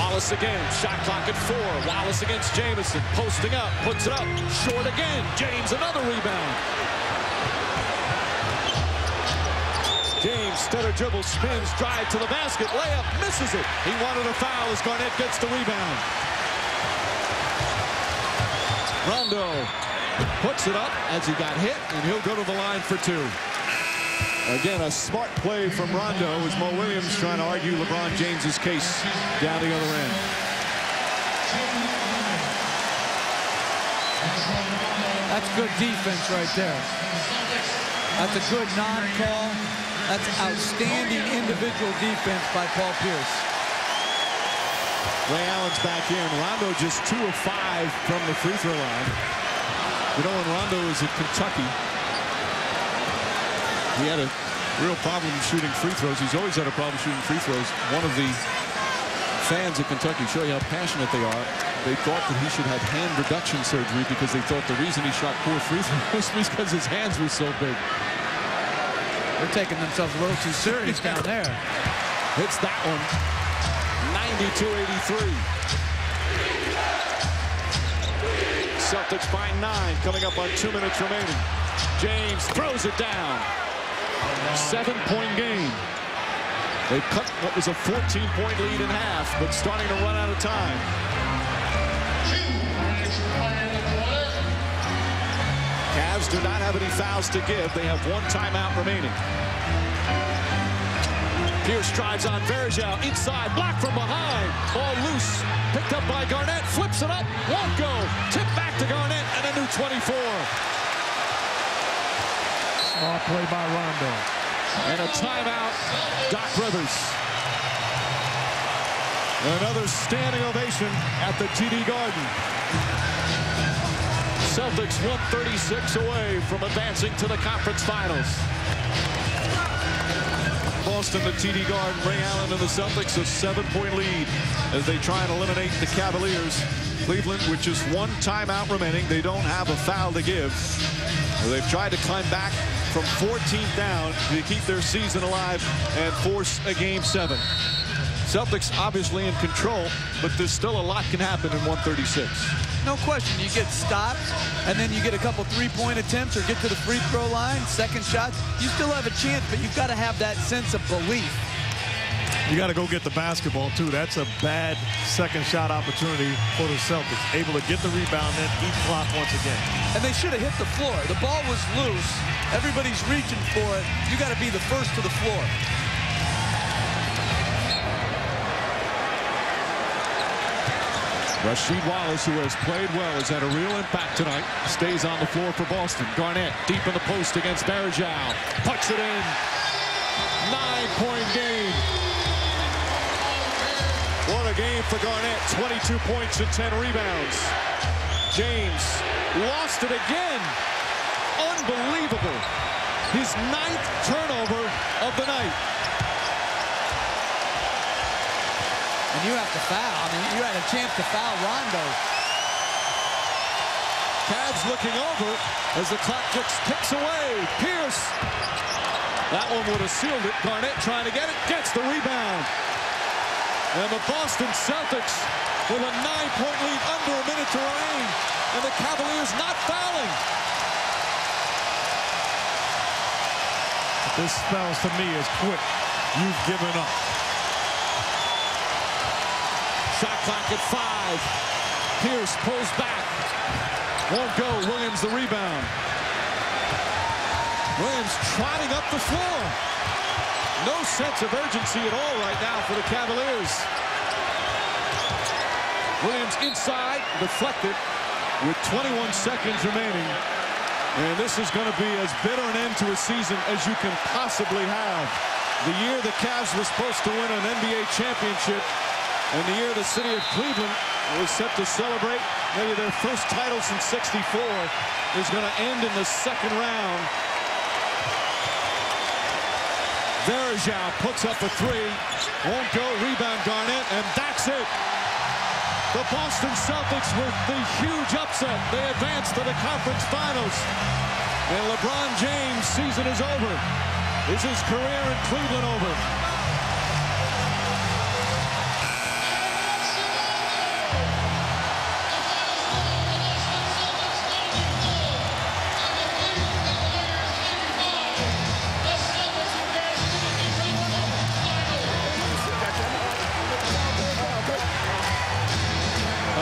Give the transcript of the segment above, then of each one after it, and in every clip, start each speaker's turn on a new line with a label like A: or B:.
A: Wallace again. Shot clock at 4. Wallace against Jamison. Posting up. Puts it up. Short again. James another rebound. James, stutter dribble, spins, drive to the basket, layup, misses it. He wanted a foul as Garnett gets the rebound. Rondo puts it up as he got hit, and he'll go to the line for 2. Again, a smart play from Rondo as Mo Williams trying to argue LeBron James's case down the other end.
B: That's good defense right there. That's a good non-call. That's outstanding individual defense by Paul Pierce.
A: Ray Allen's back in. Rondo just 2 of 5 from the free throw line. You know, when Rondo was at Kentucky, he had a real problem shooting free throws. He's always had a problem shooting free throws. One of the fans at Kentucky, show you how passionate they are. They thought that he should have hand reduction surgery because they thought the reason he shot poor free throws was because his hands were so big.
B: They're taking themselves a little too serious down there.
A: Hits that one. 92-83. Celtics by 9, coming up on 2 minutes remaining. James throws it down. 7-point game. They cut what was a 14-point lead in half, but starting to run out of time. Cavs do not have any fouls to give. They have 1 timeout remaining. Pierce drives on Varejao inside, blocked from behind. Ball loose, picked up by Garnett, flips it up, won't go. Tip back to Garnett and a new 24.
B: Small play by Rondo.
A: And a timeout, Doc Rivers. Another standing ovation at the TD Garden. Celtics 136 away from advancing to the conference finals. Boston, the TD Garden, Ray Allen and the Celtics a 7-point lead as they try and eliminate the Cavaliers. Cleveland with just 1 timeout remaining. They don't have a foul to give. They've tried to climb back from 14 down to keep their season alive and force a Game 7. Celtics obviously in control, but there's still a lot can happen in 136.
B: No question, you get stopped, and then you get a couple 3-point attempts or get to the free throw line, second shots. You still have a chance, but you've got to have that sense of belief.
C: You got to go get the basketball, too. That's a bad second shot opportunity for the Celtics. Able to get the rebound and eat clock once again.
B: And they should have hit the floor. The ball was loose. Everybody's reaching for it. You got to be the first to the floor.
A: Rasheed Wallace, who has played well, has had a real impact tonight. Stays on the floor for Boston. Garnett deep in the post against Varejao. Pucks it in. 9-point game. What a game for Garnett. 22 points and 10 rebounds. James lost it again. Unbelievable. His 9th turnover of the night.
B: And you have to foul. I mean, you had a chance to foul Rondo.
A: Cavs looking over as the clock ticks away. Pierce. That one would have sealed it. Garnett trying to get it. Gets the rebound. And the Boston Celtics with a 9-point lead under a minute to remain. And the Cavaliers not fouling.
C: This spells to me as quick. You've given up.
A: Shot clock at 5. Pierce pulls back. Won't go. Williams the rebound. Williams trotting up the floor. No sense of urgency at all right now for the Cavaliers. Williams inside, deflected with 21 seconds remaining. And this is going to be as bitter an end to a season as you can possibly have. The year the Cavs were supposed to win an NBA championship, and the year the city of Cleveland was set to celebrate maybe their first title since '64 is going to end in the second round. Varejao puts up a 3. Won't go. Rebound Garnett, and that's it. The Boston Celtics with the huge upset. They advance to the conference finals. And LeBron James' season is over. Is his career in Cleveland over?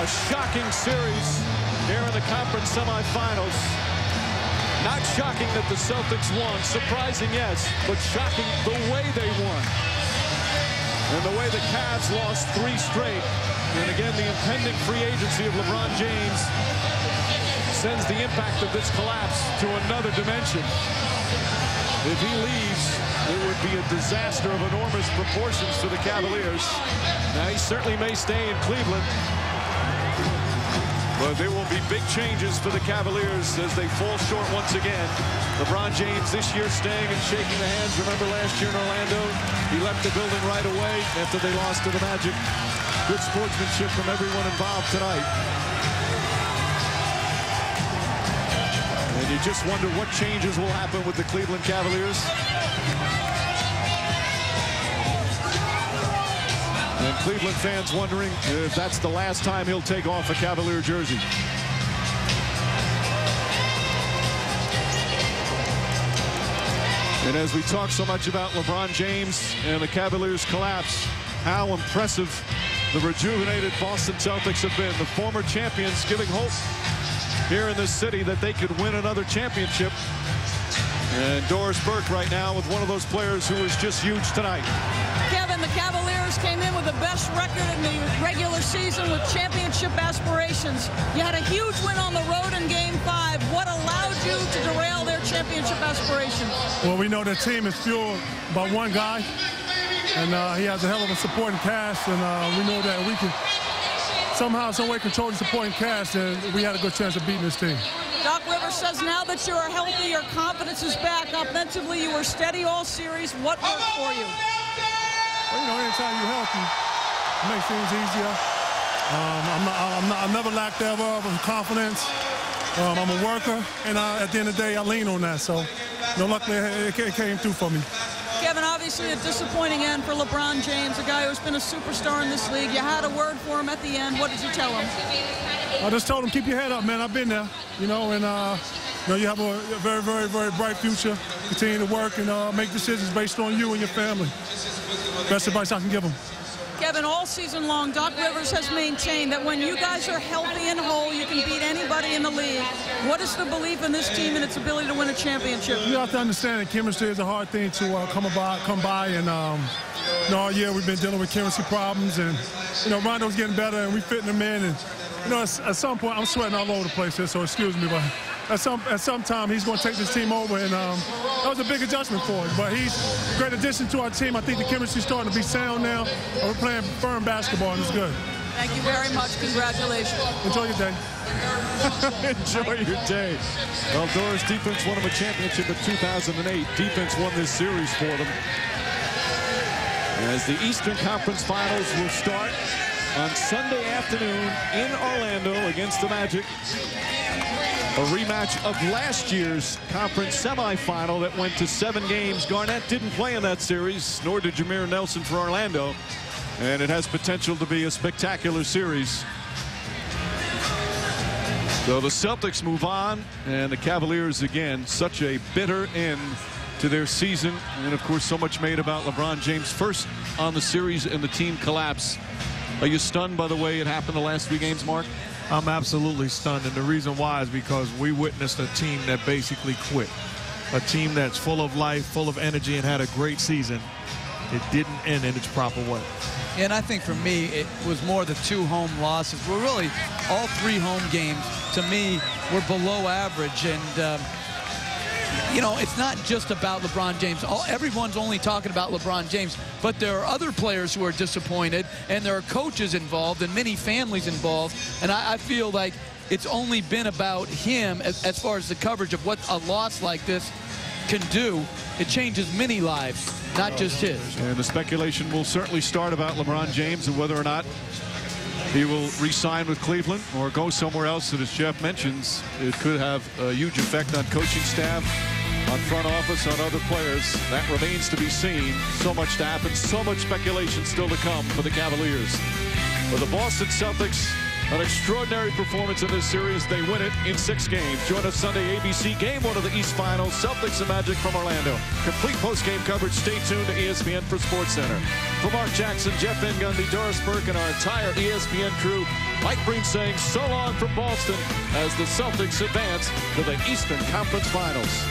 A: A shocking series here in the conference semifinals. Not shocking that the Celtics won. Surprising, yes, but shocking the way they won. And the way the Cavs lost 3 straight. And again, the impending free agency of LeBron James sends the impact of this collapse to another dimension. If he leaves, it would be a disaster of enormous proportions for the Cavaliers. Now, he certainly may stay in Cleveland, but there will be big changes for the Cavaliers as they fall short once again. LeBron James this year staying and shaking the hands. Remember last year in Orlando, he left the building right away after they lost to the Magic. Good sportsmanship from everyone involved tonight. And you just wonder what changes will happen with the Cleveland Cavaliers. And Cleveland fans wondering if that's the last time he'll take off a Cavalier jersey. And as we talk so much about LeBron James and the Cavaliers' collapse, how impressive the rejuvenated Boston Celtics have been. The former champions giving hope here in this city that they could win another championship. And Doris Burke right now with one of those players who was just huge tonight.
D: Kevin, the Cavaliers came in with the best record in the regular season with championship aspirations. You had a huge win on the road in Game 5. What allowed you to derail their championship aspirations?
E: Well, we know the team is fueled by one guy, and he has a hell of a supporting cast, and we know that we can somehow, some way control the supporting cast, and we had a good chance of beating this team.
D: Doc Rivers says now that you are healthy, your confidence is back. Offensively, you were steady all series. What worked for you?
E: Well, you know, anytime you're healthy, it makes things easier. I never lacked ever of confidence. I'm a worker, and at the end of the day, I lean on that. So, you know, luckily, it came through for me.
D: Kevin, obviously a disappointing end for LeBron James, a guy who's been a superstar in this league. You had a word for him at the end. What did you tell him?
E: I just told him, keep your head up, man. I've been there, you know, and you know, you have a very, very, very bright future. Continue to work and make decisions based on you and your family. Best advice I can give him.
D: Kevin, all season long, Doc Rivers has maintained that when you guys are healthy and whole, you can beat anybody in the league. What is the belief in this team and its ability to win a championship?
E: You have to understand that chemistry is a hard thing to come by, and you know, all year we've been dealing with chemistry problems, and you know, Rondo's getting better, and we fitting him in, and you know, at some point, I'm sweating all over the place here, so excuse me, but at some time he's going to take this team over, and that was a big adjustment for us. But he's a great addition to our team. I think the chemistry's starting to be sound now. We're playing firm basketball, and it's good.
D: Thank you very much. Congratulations.
E: Enjoy your day.
A: Enjoy your day. Well, Doris, defense won them a championship in 2008. Defense won this series for them. As the Eastern Conference Finals will start on Sunday afternoon in Orlando against the Magic. A rematch of last year's conference semifinal that went to 7 games. Garnett didn't play in that series, nor did Jameer Nelson for Orlando. And it has potential to be a spectacular series. So the Celtics move on, and the Cavaliers, again, such a bitter end to their season. And, of course, so much made about LeBron James first on the series and the team collapse. Are you stunned by the way it happened the last 3 games, Mark?
C: I'm absolutely stunned, and the reason why is because we witnessed a team that basically quit. A team that's full of life, full of energy, and had a great season. It didn't end in its proper way.
B: And I think for me, it was more the 2 home losses. Well, really, all 3 home games, to me, were below average. And, you know, it's not just about LeBron James. Everyone's only talking about LeBron James, but there are other players who are disappointed, and there are coaches involved and many families involved. And I feel like it's only been about him as far as the coverage of what a loss like this can do. It changes many lives, not just his.
A: And the speculation will certainly start about LeBron James and whether or not he will re-sign with Cleveland or go somewhere else. And as Jeff mentions, it could have a huge effect on coaching staff, on front office, on other players. That remains to be seen. So much to happen, so much speculation still to come for the Cavaliers. But the Boston Celtics An extraordinary performance in this series. They win it in 6 games. Join us Sunday, ABC Game 1 of the East Finals. Celtics and Magic from Orlando. Complete post-game coverage. Stay tuned to ESPN for SportsCenter. For Mark Jackson, Jeff Van Gundy, Doris Burke, and our entire ESPN crew, Mike Breen saying so long from Boston as the Celtics advance to the Eastern Conference Finals.